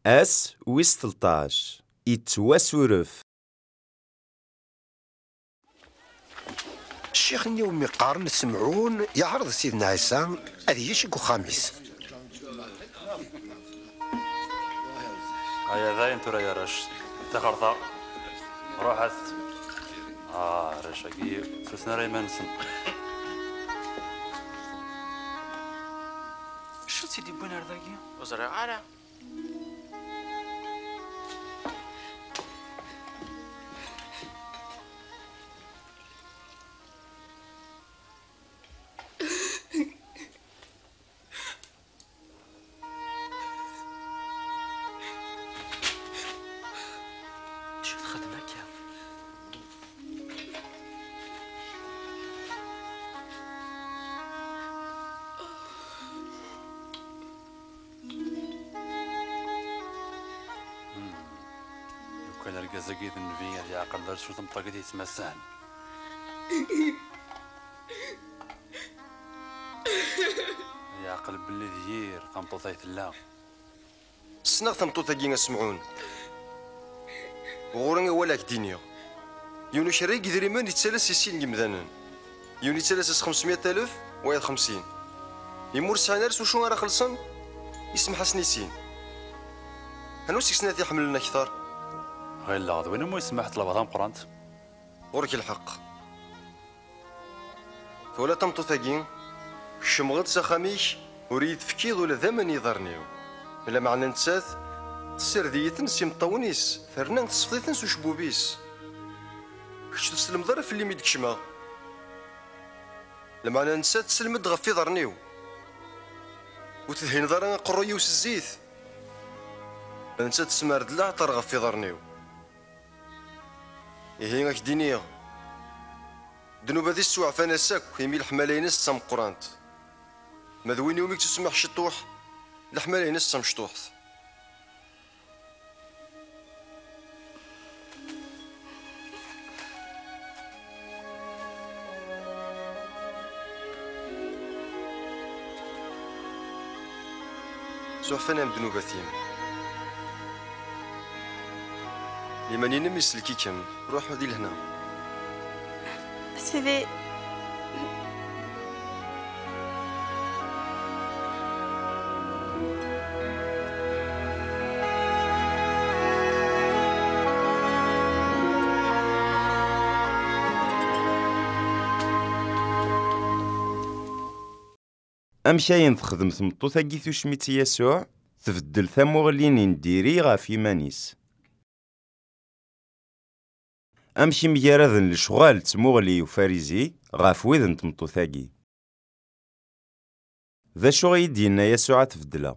أس ويس 13 يتواسورف. الشيخ اليوم يقارن سمعون يعرض سيدنا عيسى هذه شكو خامس. هيا ذا انتو يا رش تخرطا روحت رشاقي سسنا ريمانسن. شو تيدي بوين هرداكي؟ وزرع على شو تخدمك يا؟ لو كان القزاقيد النبي هذه عقل دار شو تمطقتي تمسان. يعقل باللي دير تمطوطيت الله. السنة ثمطوطة كينا سمعون وغورنا ولا كدينيا يونو شريك دريمان يتسالس يسين جمدانن يوني يتسالس 500,000 ويا 50 يمور سانرس وشو راه خلصن يسمح سنيسين هنو سيسنات يحمل لنا كثار غير لا وين مو يسمح طلبها مقرانت ورك الحق فولا تمطوطة كين شمغد سخاميش وريد فكيض ولا ذمن يضرنيو إلا معنى نتساث تسرديتن سيم طونيس ثرنان تصفيتن سو شبوبيس كش تسلم ظرف اللي ميدك شما لما انا نسات تسلم غفي ضرنيو وتدهين ضرنا قرويوس الزيت نسات تسمارد لا عطر غفي ضرنيو إيه غاك دينيا دنوب هذي السوع فانا ساك يميل حمالينس تسم قرانت مذوين يومك تسمح شطوح الحمالينس تسم شطوحت سوحفنا بدنوب ثيم لمن ينمي سلكيكم روح ودي لهنا سيدي أمشاين تخدم تمطوطة كيثو شميت يسوع تبدل ثموغلين نديري غاف يمانيس. أمشي مجاردن لشغال تموغلي وفاريزي غاف ويذن تمطوطاكي. ذا شو غيدينا يسوع تبدلا